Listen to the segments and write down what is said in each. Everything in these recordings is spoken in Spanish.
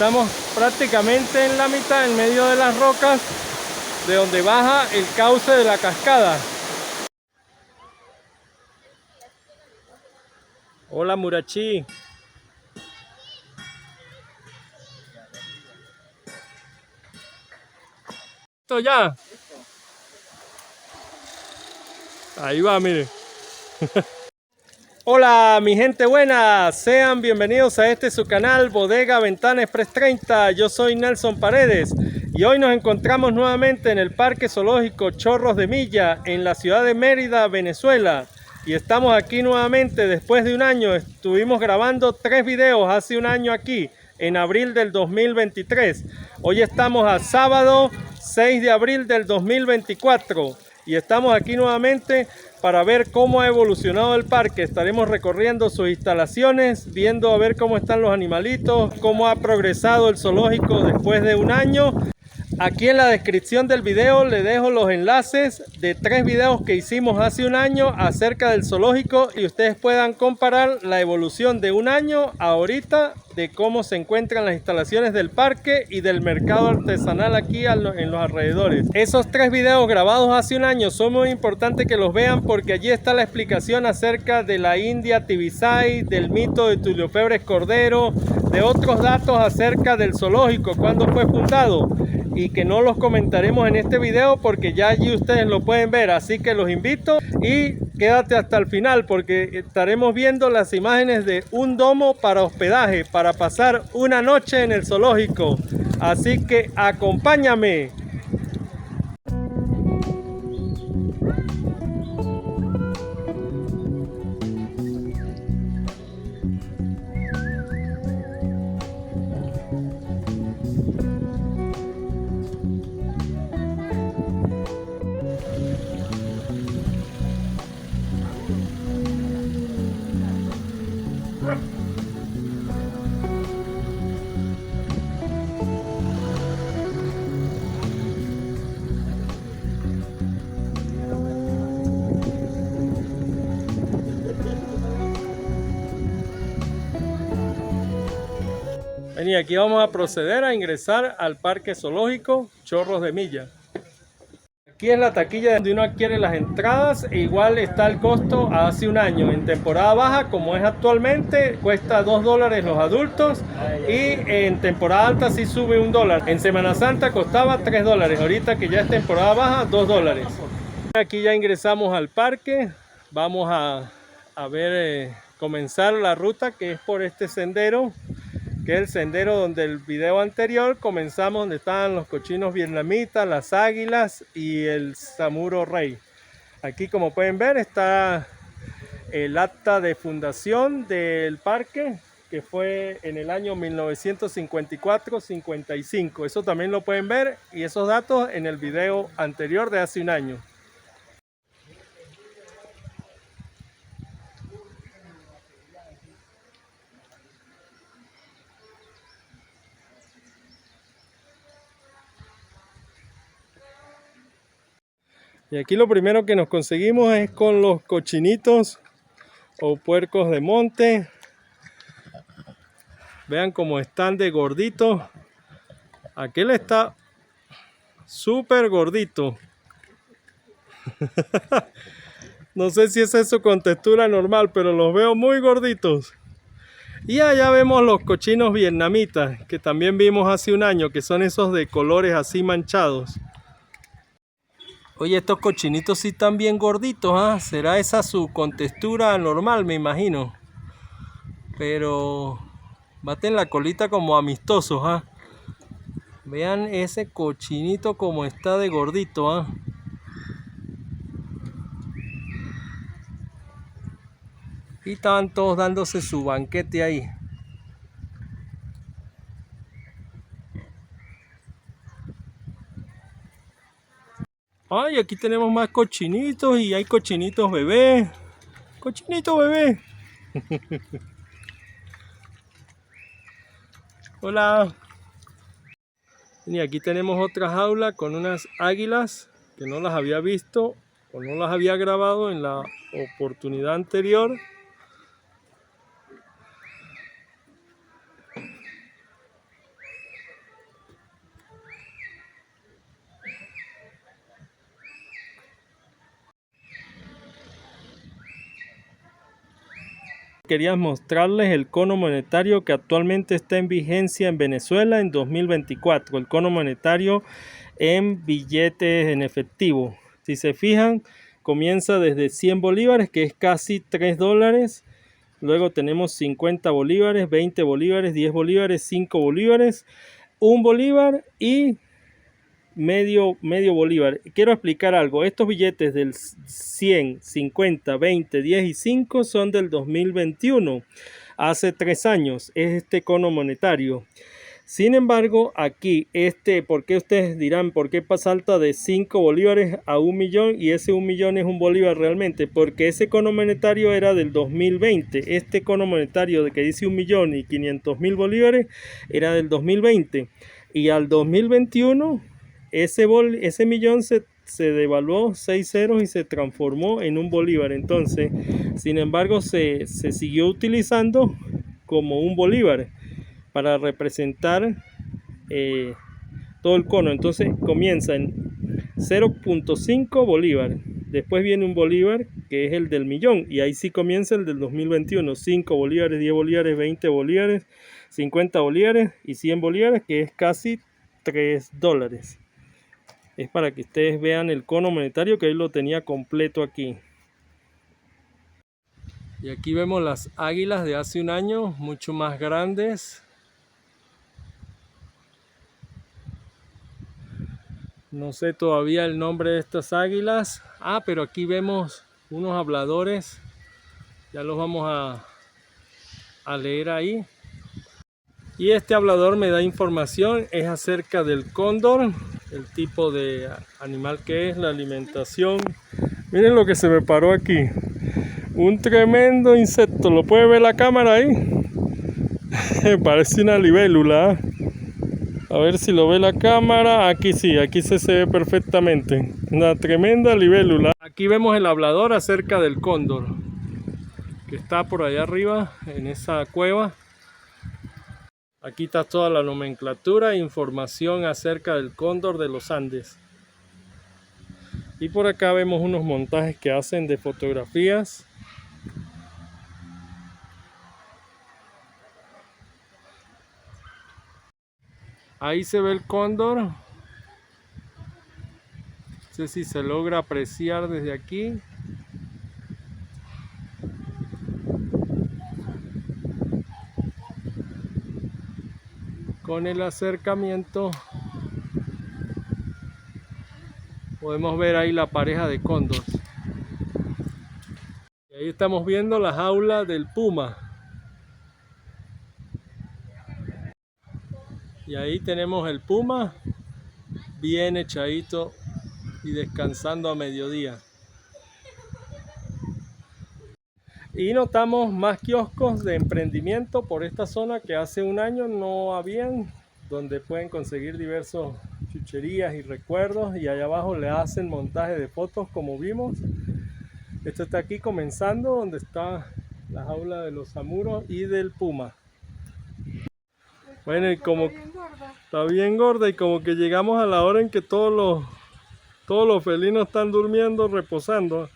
Estamos prácticamente en la mitad, en medio de las rocas, de donde baja el cauce de la cascada. Hola Murachi. ¿Esto ya? Ahí va, mire. Hola mi gente buena, sean bienvenidos a este su canal Bodega Ventana Express 30. Yo soy Nelson Paredes y hoy nos encontramos nuevamente en el Parque Zoológico Chorros de Milla en la ciudad de Mérida, Venezuela. Y estamos aquí nuevamente después de un año. Estuvimos grabando 3 videos hace un año aquí, en abril del 2023. Hoy estamos a sábado 6 de abril del 2024 y estamos aquí nuevamente para ver cómo ha evolucionado el parque. Estaremos recorriendo sus instalaciones, viendo a ver cómo están los animalitos, cómo ha progresado el zoológico después de un año. Aquí en la descripción del video le dejo los enlaces de 3 videos que hicimos hace un año acerca del zoológico y ustedes puedan comparar la evolución de un año a ahorita de cómo se encuentran las instalaciones del parque y del mercado artesanal aquí en los alrededores. Esos 3 videos grabados hace un año son muy importantes que los vean porque allí está la explicación acerca de la India Tibisay, del mito de Tulio Febres Cordero, de otros datos acerca del zoológico, cuándo fue fundado, y que no los comentaremos en este video porque ya allí ustedes lo pueden ver, así que los invito y quédate hasta el final porque estaremos viendo las imágenes de un domo para hospedaje, para pasar una noche en el zoológico, así que acompáñame. Y aquí vamos a proceder a ingresar al Parque Zoológico Chorros de Milla. Aquí es la taquilla donde uno adquiere las entradas e igual está el costo hace un año. En temporada baja, como es actualmente, cuesta $2 los adultos y en temporada alta sí sube $1. En Semana Santa costaba $3, ahorita que ya es temporada baja, $2. Aquí ya ingresamos al parque, vamos a ver, comenzar la ruta que es por este sendero, que es el sendero donde el video anterior comenzamos, donde estaban los cochinos vietnamitas, las águilas y el samuro rey. Aquí, como pueden ver, está el acta de fundación del parque, que fue en el año 1954-55. Eso también lo pueden ver y esos datos en el video anterior de hace un año. Y aquí lo primero que nos conseguimos es con los cochinitos o puercos de monte. Vean cómo están de gorditos. Aquel está súper gordito. No sé si es eso con textura normal, pero los veo muy gorditos. Y allá vemos los cochinos vietnamitas, que también vimos hace un año, que son esos de colores así manchados. Oye, estos cochinitos sí están bien gorditos, ¿ah? ¿Será esa su contextura normal, me imagino? Pero baten la colita como amistosos, ¿ah? Vean ese cochinito como está de gordito, ¿ah? Y estaban todos dándose su banquete ahí. Ay, aquí tenemos más cochinitos y hay cochinitos bebé. Cochinito bebé. Hola. Y aquí tenemos otra jaula con unas águilas que no las había visto o no las había grabado en la oportunidad anterior. Quería mostrarles el cono monetario que actualmente está en vigencia en Venezuela en 2024. El cono monetario en billetes en efectivo. Si se fijan, comienza desde 100 bolívares, que es casi 3 dólares. Luego tenemos 50 bolívares, 20 bolívares, 10 bolívares, 5 bolívares, 1 bolívar y medio bolívar. Quiero explicar algo. Estos billetes del 100, 50, 20, 10 y 5 son del 2021. Hace 3 años es este cono monetario. Sin embargo, aquí, ¿por qué ustedes dirán por qué salta de 5 bolívares a 1 millón y ese 1 millón es un bolívar realmente? Porque ese cono monetario era del 2020. Este cono monetario de que dice 1.500.000 bolívares era del 2020. Y al 2021, ese millón se devaluó 6 ceros y se transformó en un bolívar. Entonces, sin embargo, se siguió utilizando como un bolívar para representar todo el cono. Entonces comienza en 0.5 bolívar, después viene un bolívar que es el del millón y ahí sí comienza el del 2021, 5 bolívares, 10 bolívares, 20 bolívares, 50 bolívares y 100 bolívares, que es casi 3 dólares. Es para que ustedes vean el cono monetario, que hoy lo tenía completo aquí. Y aquí vemos las águilas de hace un año, mucho más grandes. No sé todavía el nombre de estas águilas. Pero aquí vemos unos habladores. Ya los vamos a leer ahí. Y este hablador me da información. Es acerca del cóndor. El tipo de animal que es, la alimentación. Miren lo que se me paró aquí. Un tremendo insecto. ¿Lo puede ver la cámara ahí? Parece una libélula. A ver si lo ve la cámara. Aquí sí, aquí se ve perfectamente. Una tremenda libélula. Aquí vemos el hablador acerca del cóndor, que está por allá arriba en esa cueva. Aquí está toda la nomenclatura e información acerca del cóndor de los Andes. Y por acá vemos unos montajes que hacen de fotografías. Ahí se ve el cóndor. No sé si se logra apreciar desde aquí. Con el acercamiento podemos ver ahí la pareja de cóndor. Y ahí estamos viendo la jaula del puma. Y ahí tenemos el puma bien echadito y descansando a mediodía. Y notamos más kioscos de emprendimiento por esta zona que hace un año no habían, donde pueden conseguir diversos chucherías y recuerdos, y allá abajo le hacen montaje de fotos como vimos. Esto está aquí comenzando, donde está la jaula de los zamuros y del puma. Bueno, y como está bien gorda y como que llegamos a la hora en que todos los felinos están durmiendo, reposando.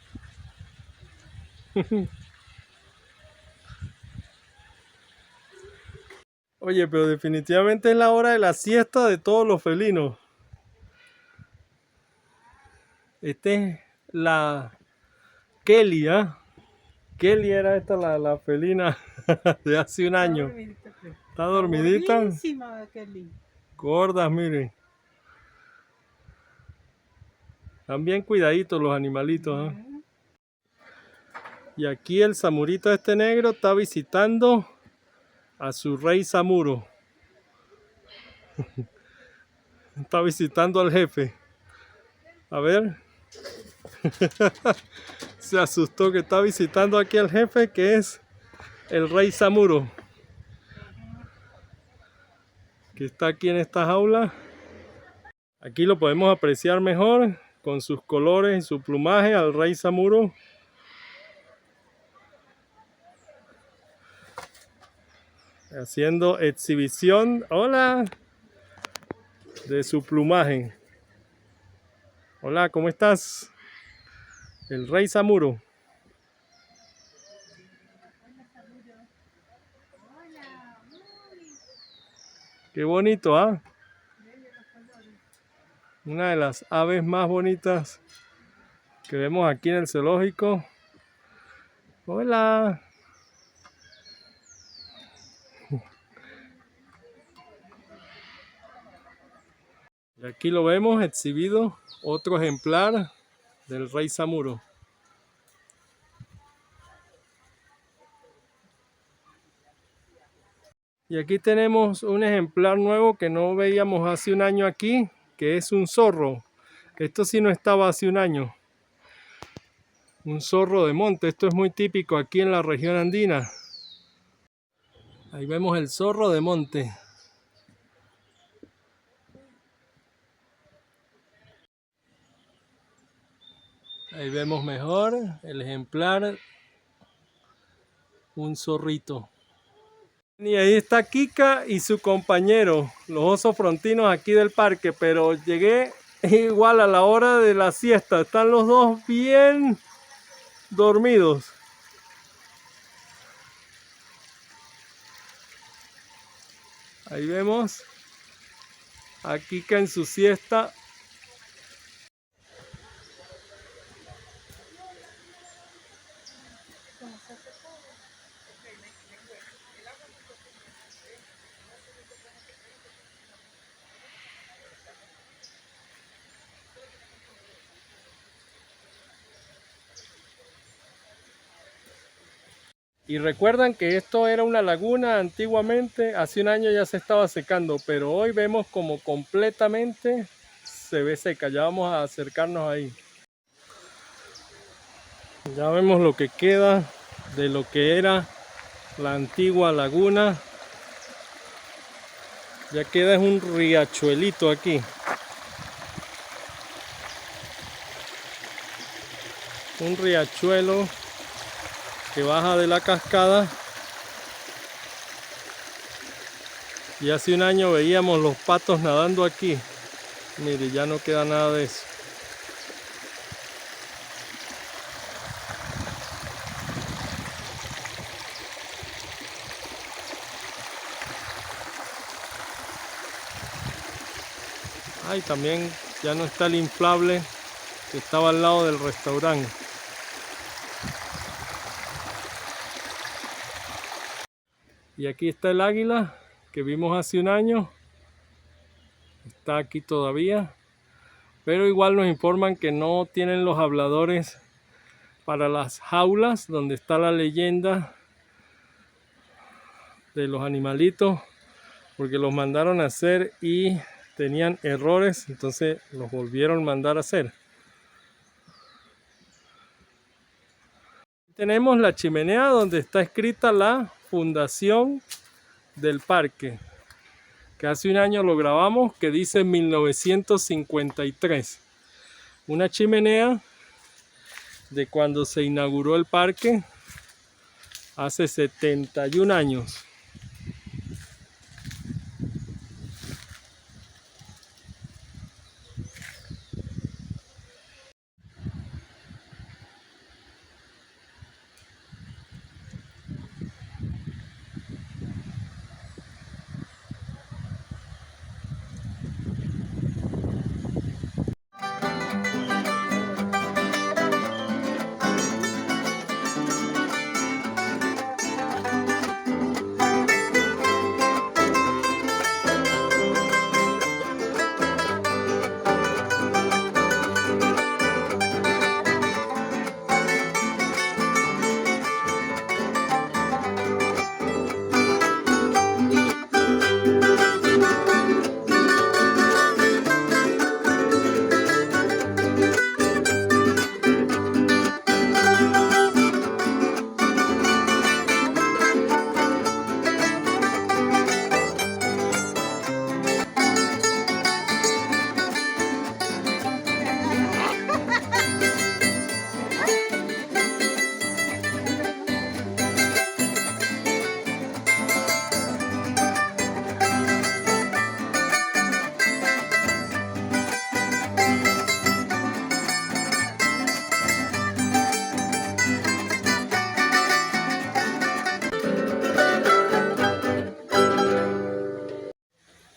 Oye, pero definitivamente es la hora de la siesta de todos los felinos. Esta es la Kelly, Kelly era esta la felina de hace un año. Está dormidita. Kelly. Gordas, miren. Están bien cuidaditos los animalitos. Y aquí el samurito este negro está visitando a su rey samuro. Está visitando al jefe. A ver. Se asustó que está visitando aquí al jefe, que es el rey samuro, que está aquí en esta jaula. Aquí lo podemos apreciar mejor con sus colores y su plumaje al rey samuro. Haciendo exhibición, hola, de su plumaje. Hola, ¿cómo estás? El rey samuro. Qué bonito, ¿ah? Una de las aves más bonitas que vemos aquí en el zoológico. Hola. Y aquí lo vemos exhibido, otro ejemplar del rey Samuro. Y aquí tenemos un ejemplar nuevo que no veíamos hace un año aquí, que es un zorro. Esto sí no estaba hace un año. Un zorro de monte. Esto es muy típico aquí en la región andina. Ahí vemos el zorro de monte. Ahí vemos mejor el ejemplar. Un zorrito. Y ahí está Kika y su compañero, los osos frontinos aquí del parque, pero llegué igual a la hora de la siesta. Están los dos bien dormidos. Ahí vemos a Kika en su siesta. Y recuerdan que esto era una laguna antiguamente, hace un año ya se estaba secando, pero hoy vemos como completamente se ve seca. Ya vamos a acercarnos ahí. Ya vemos lo que queda de lo que era la antigua laguna. Ya queda es un riachuelito aquí. Un riachuelo que baja de la cascada. Y hace un año veíamos los patos nadando aquí. Mire, ya no queda nada de eso. Ay, también ya no está el inflable que estaba al lado del restaurante. Y aquí está el águila que vimos hace un año. Está aquí todavía. Pero igual nos informan que no tienen los habladores para las jaulas donde está la leyenda de los animalitos. Porque los mandaron a hacer y tenían errores. Entonces los volvieron a mandar a hacer. Tenemos la chimenea donde está escrita la fundación del parque, que hace un año lo grabamos, que dice 1953. Una chimenea de cuando se inauguró el parque hace 71 años.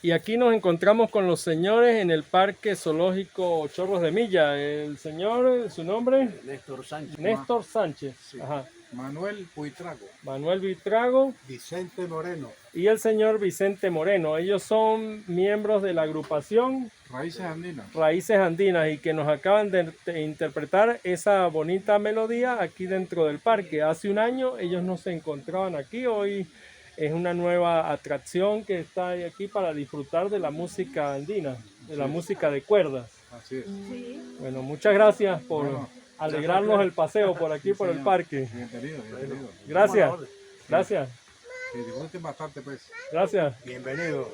Y aquí nos encontramos con los señores en el Parque Zoológico Chorros de Milla. El señor, ¿su nombre? Néstor Sánchez. Néstor Sánchez. Sí. Ajá. Manuel Buitrago. Manuel Buitrago. Vicente Moreno. Y el señor Vicente Moreno. Ellos son miembros de la agrupación Raíces Andinas. Raíces Andinas y que nos acaban de interpretar esa bonita melodía aquí dentro del parque. Hace un año ellos no se encontraban aquí, hoy es una nueva atracción que está aquí para disfrutar de la música andina, de la música de cuerdas. Así es. Sí. Bueno, muchas gracias por Bueno, alegrarnos el paseo por aquí, Sí, por el señor. parque. Bienvenido, bienvenido. Gracias, gracias, Que disfruten bastante, pues. gracias, Bienvenido.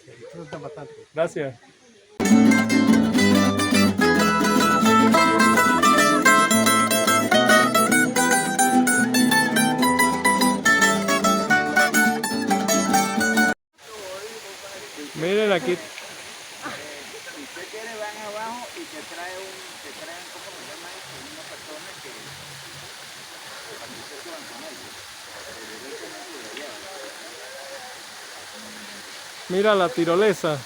Que disfruten bastante. gracias. Miren aquí. Si usted quiere, van abajo y te traen, ¿cómo se llama esto? Una persona que participan con ellos. Mira la tirolesa.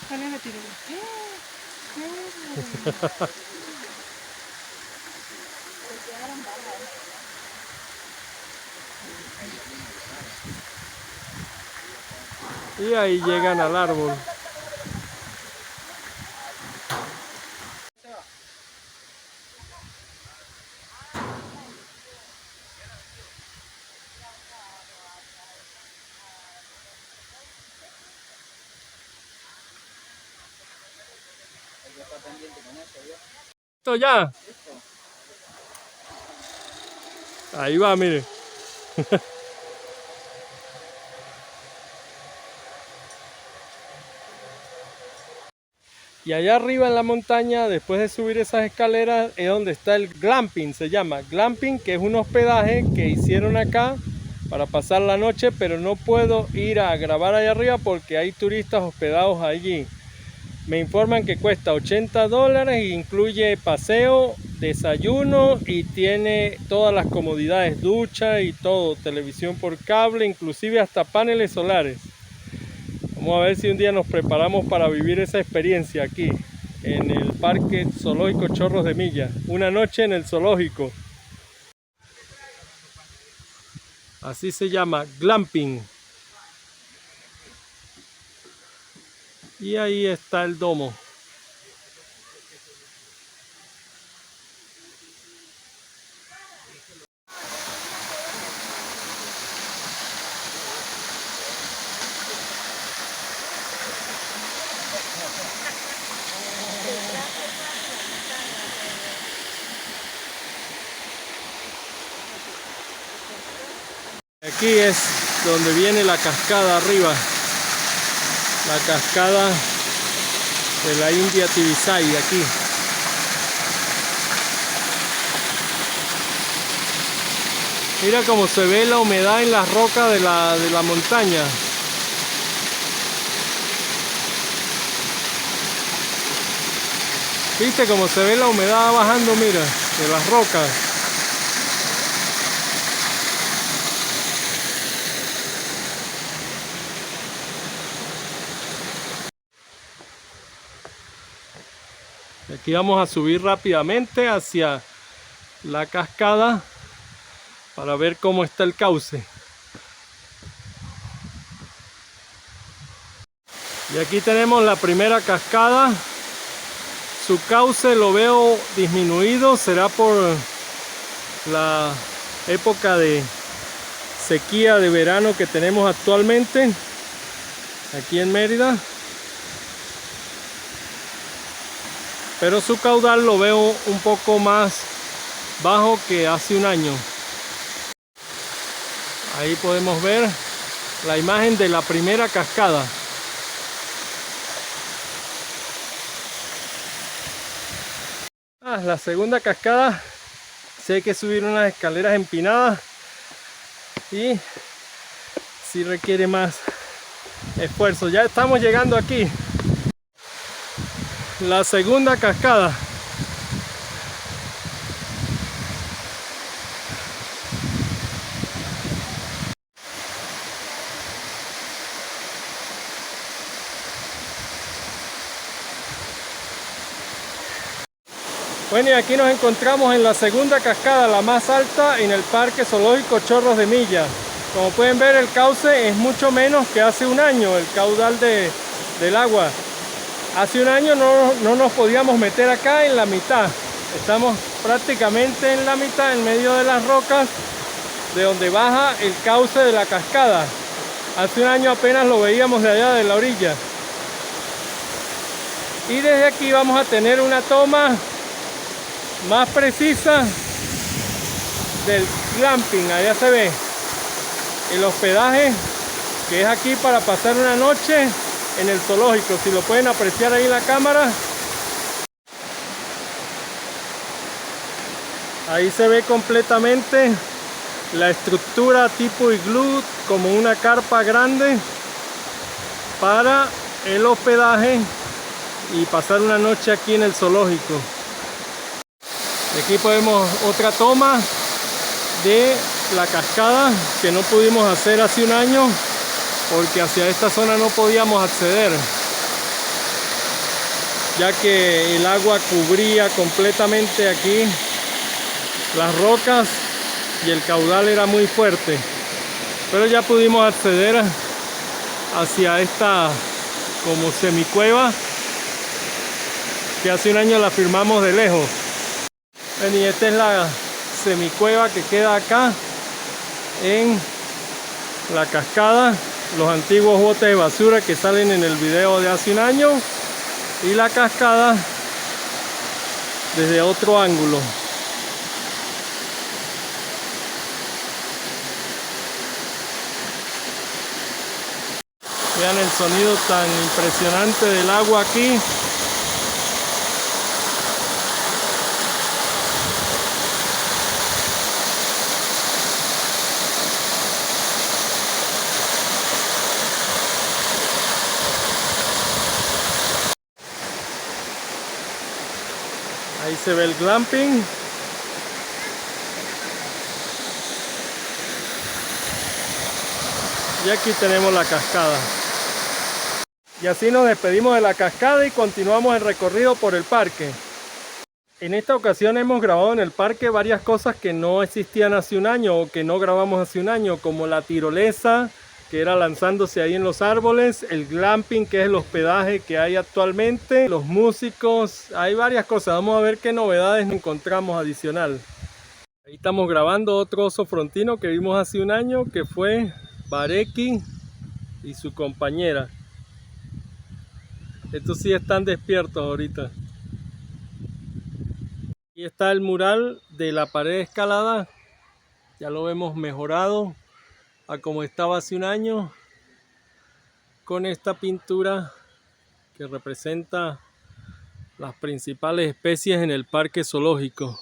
¿Cuál es la tirolesa? Y ahí llegan al árbol. ¿Listo ya? Ahí va, mire. Y allá arriba en la montaña, después de subir esas escaleras, es donde está el glamping, se llama. Glamping, que es un hospedaje que hicieron acá para pasar la noche, pero no puedo ir a grabar allá arriba porque hay turistas hospedados allí. Me informan que cuesta $80 e incluye paseo, desayuno y tiene todas las comodidades, ducha y todo, televisión por cable, inclusive hasta paneles solares. Vamos a ver si un día nos preparamos para vivir esa experiencia aquí en el Parque Zoológico Chorros de Milla. Una noche en el zoológico. Así se llama, glamping. Y ahí está el domo. Aquí es donde viene la cascada arriba, la cascada de la India Tibisay aquí. Mira cómo se ve la humedad en las rocas de la montaña. ¿Viste cómo se ve la humedad bajando, mira, de las rocas? Aquí vamos a subir rápidamente hacia la cascada para ver cómo está el cauce. Y aquí tenemos la primera cascada. Su cauce lo veo disminuido, será por la época de sequía de verano que tenemos actualmente aquí en Mérida. Pero su caudal lo veo un poco más bajo que hace un año. Ahí podemos ver la imagen de la primera cascada. La segunda cascada, sí hay que subir unas escaleras empinadas y sí requiere más esfuerzo. Ya estamos llegando aquí. La segunda cascada. Bueno, y aquí nos encontramos en la segunda cascada, la más alta en el Parque Zoológico Chorros de Milla. Como pueden ver, el cauce es mucho menos que hace un año, el caudal del agua. Hace un año no nos podíamos meter acá en la mitad. Estamos prácticamente en la mitad, en medio de las rocas, de donde baja el cauce de la cascada. Hace un año apenas lo veíamos de allá de la orilla. Y desde aquí vamos a tener una toma más precisa del glamping. Allá se ve el hospedaje, que es aquí para pasar una noche en el zoológico. Si lo pueden apreciar ahí en la cámara, ahí se ve completamente la estructura tipo iglú, como una carpa grande para el hospedaje y pasar una noche aquí en el zoológico. Aquí podemos otra toma de la cascada que no pudimos hacer hace un año porque hacia esta zona no podíamos acceder, ya que el agua cubría completamente aquí las rocas y el caudal era muy fuerte. Pero ya pudimos acceder hacia esta como semicueva que hace un año la filmamos de lejos. Y esta es la semicueva que queda acá en la cascada, los antiguos botes de basura que salen en el video de hace un año, y la cascada desde otro ángulo. Vean el sonido tan impresionante del agua aquí. Ahí se ve el glamping. Y aquí tenemos la cascada. Y así nos despedimos de la cascada y continuamos el recorrido por el parque. En esta ocasión hemos grabado en el parque varias cosas que no existían hace un año o que no grabamos hace un año, como la tirolesa, que era lanzándose ahí en los árboles, el glamping, que es el hospedaje que hay actualmente, los músicos, hay varias cosas. Vamos a ver qué novedades encontramos adicional. Ahí estamos grabando otro oso frontino que vimos hace un año, que fue Bareki y su compañera. Estos sí están despiertos ahorita. Aquí está el mural de la pared escalada. Ya lo vemos mejorado a como estaba hace un año, con esta pintura que representa las principales especies en el parque zoológico.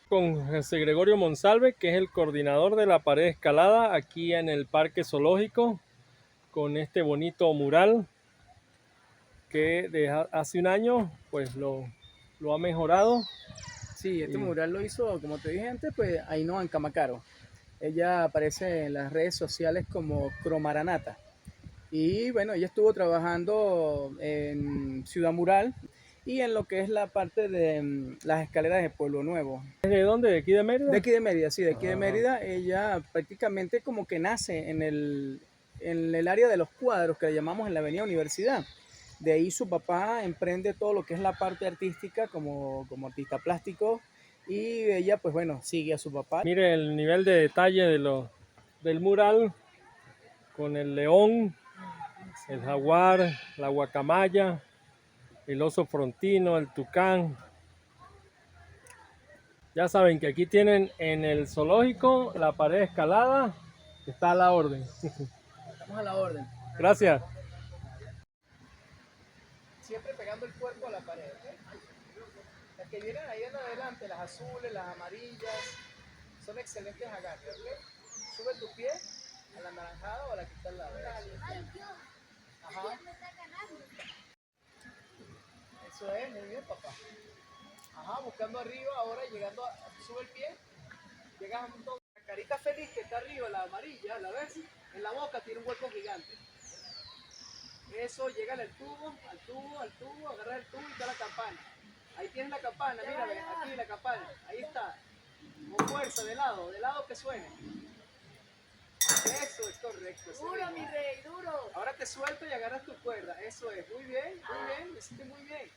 Con José Gregorio Monsalve, que es el coordinador de la pared escalada aquí en el parque zoológico, con este bonito mural que de hace un año pues lo ha mejorado. Sí, este mural lo hizo, como te dije antes, pues Ainhoa Ancamacaro. Ella aparece en las redes sociales como Cromaranata. Y bueno, ella estuvo trabajando en Ciudad Mural y en lo que es la parte de las escaleras de Pueblo Nuevo. ¿De dónde? ¿De aquí de Mérida? De aquí de Mérida, sí, de aquí de Mérida. Ella prácticamente como que nace en el área de los cuadros que le llamamos en la Avenida Universidad. De ahí su papá emprende todo lo que es la parte artística como artista plástico, y ella pues bueno, sigue a su papá. Mire el nivel de detalle del mural, con el león, el jaguar, la guacamaya, el oso frontino, el tucán. Ya saben que aquí tienen en el zoológico la pared escalada, que está a la orden. Estamos a la orden. Gracias. Siempre pegando el cuerpo a la pared, ¿ok? Las que vienen ahí en adelante, las azules, las amarillas, son excelentes agarres, ¿ok? Sube tu pie a la anaranjada o a la que está al lado. Ajá. Eso es, muy bien, papá. Ajá, buscando arriba, ahora llegando sube el pie, llegas a un punto. La carita feliz que está arriba, la amarilla, ¿la ves? En la boca tiene un hueco gigante. Eso, llega al tubo, agarra el tubo y está la campana. Ahí tienes la campana, mira, ve, aquí la campana, ahí está. Con fuerza, de lado que suene. Eso es correcto. Duro, mi rey, duro. Ahora te suelto y agarras tu cuerda. Eso es, muy bien, lo hiciste muy bien.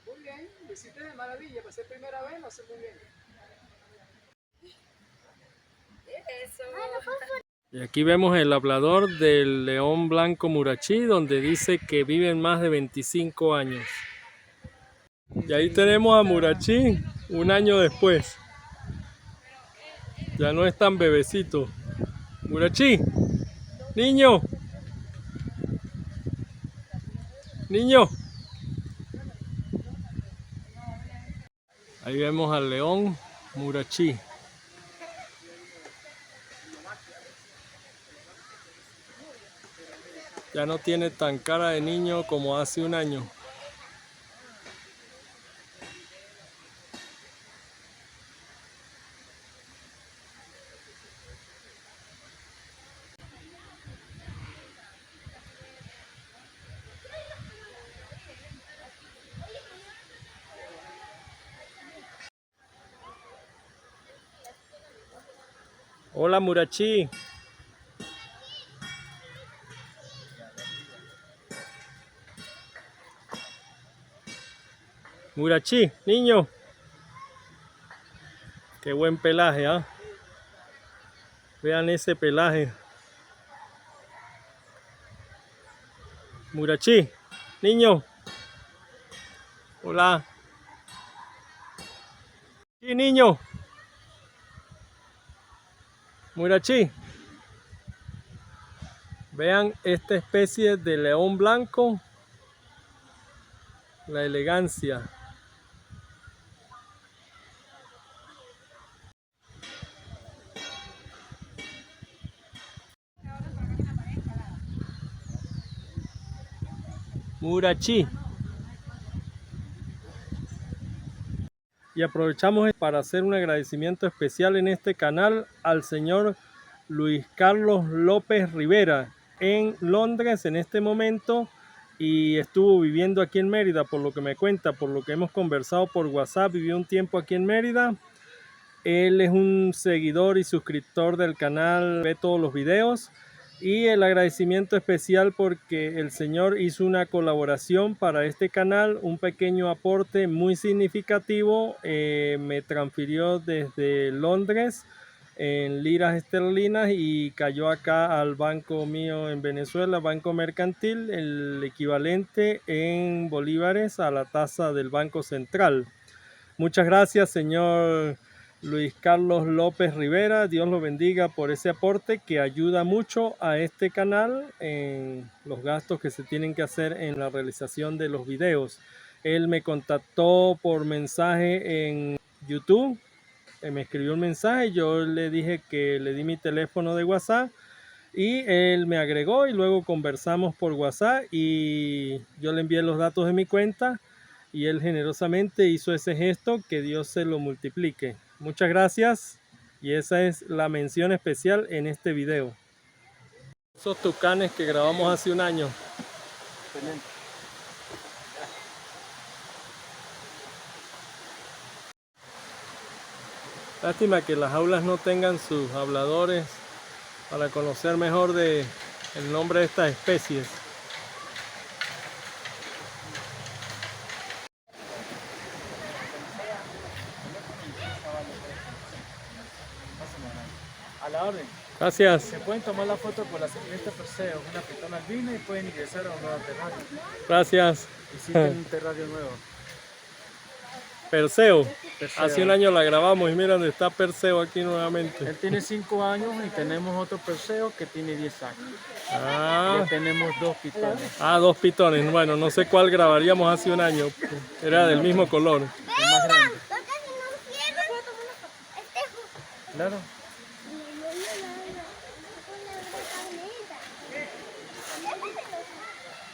Muy bien, lo hiciste de maravilla, para ser primera vez lo haces muy bien. Eso. Y aquí vemos el hablador del león blanco Murachí, donde dice que viven más de 25 años. Y ahí tenemos a Murachí un año después. Ya no es tan bebecito. Murachí, niño. Niño. Ahí vemos al león Murachí. Ya no tiene tan cara de niño como hace un año. Hola Murachí. Murachí, niño. Qué buen pelaje, ¿ah? Vean ese pelaje. Murachí, niño. Hola. Sí, niño. Murachí. Vean esta especie de león blanco. La elegancia. Murachí. Y aprovechamos para hacer un agradecimiento especial en este canal al señor Luis Carlos López Rivera en Londres en este momento, y estuvo viviendo aquí en Mérida, por lo que me cuenta, por lo que hemos conversado por WhatsApp. Vivió un tiempo aquí en Mérida. Él es un seguidor y suscriptor del canal, ve todos los videos. Y el agradecimiento especial porque el señor hizo una colaboración para este canal, un pequeño aporte muy significativo. Me transfirió desde Londres en liras esterlinas y cayó acá al banco mío en Venezuela, Banco Mercantil, el equivalente en bolívares a la tasa del Banco Central. Muchas gracias, señor Luis Carlos López Rivera. Dios lo bendiga por ese aporte que ayuda mucho a este canal en los gastos que se tienen que hacer en la realización de los videos. Él me contactó por mensaje en YouTube, me escribió un mensaje, yo le dije que le di mi teléfono de WhatsApp y él me agregó y luego conversamos por WhatsApp y yo le envié los datos de mi cuenta y él generosamente hizo ese gesto. Que Dios se lo multiplique. Muchas gracias, y esa es la mención especial en este video. Esos tucanes que grabamos hace un año. Excelente. Lástima que las aulas no tengan sus habladores para conocer mejor el nombre de estas especies. A la orden. Gracias. Se pueden tomar la foto con la serpiente Perseo, una pitona albina, y pueden ingresar a un nuevo terrario. Gracias. Visiten un terrario nuevo. Perseo. Perseo. Hace un año la grabamos y mira dónde está Perseo aquí nuevamente. Él tiene 5 años y tenemos otro Perseo que tiene 10 años. Ah, Ya tenemos 2 pitones. dos pitones. Bueno, no sé cuál grabaríamos hace un año. Era del mismo color. El más grande. Claro.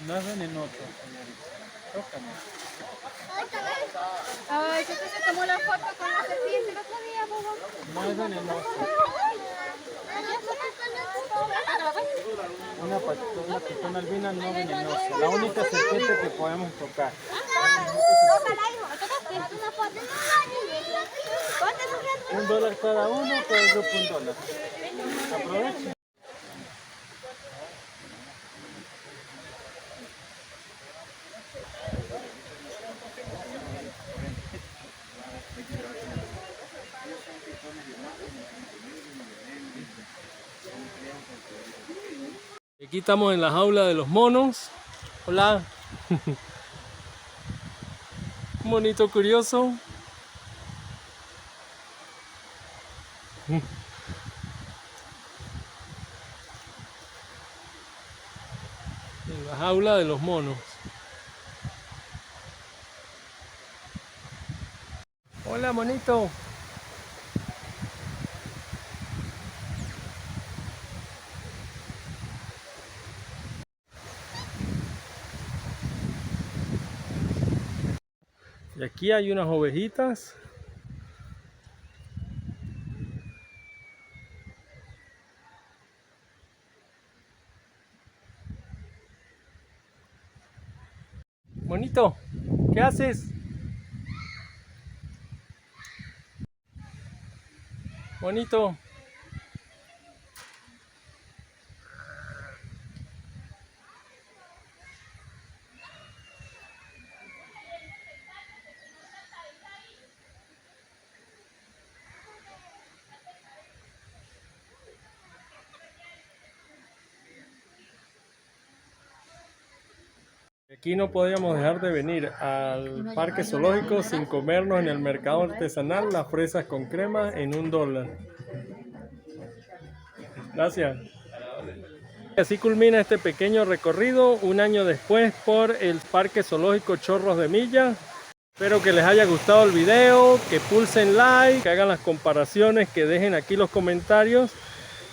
No es venenoso, señorita. Tócame. Ay, si usted se tomó la foto con la serpiente el otro día, bobo. No es venenoso. Ay, Una pitona albina no venenosa, la única serpiente que podemos tocar. $1 cada uno, por el grupo $1. Aprovechen. Aquí estamos en la jaula de los monos. Hola. Un monito curioso. En la jaula de los monos. Hola, monito. Y aquí hay unas ovejitas. Monito, ¿qué haces? Monito. Aquí no podíamos dejar de venir al parque zoológico sin comernos en el mercado artesanal las fresas con crema en $1. Gracias. Así culmina este pequeño recorrido un año después por el parque zoológico Chorros de Milla. Espero que les haya gustado el video, que pulsen like, que hagan las comparaciones, que dejen aquí los comentarios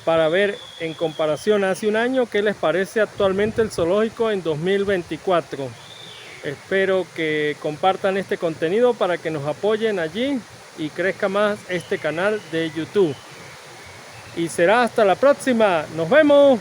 para ver en comparación a hace un año qué les parece actualmente el zoológico en 2024. Espero que compartan este contenido para que nos apoyen allí y crezca más este canal de YouTube. Y será hasta la próxima. ¡Nos vemos!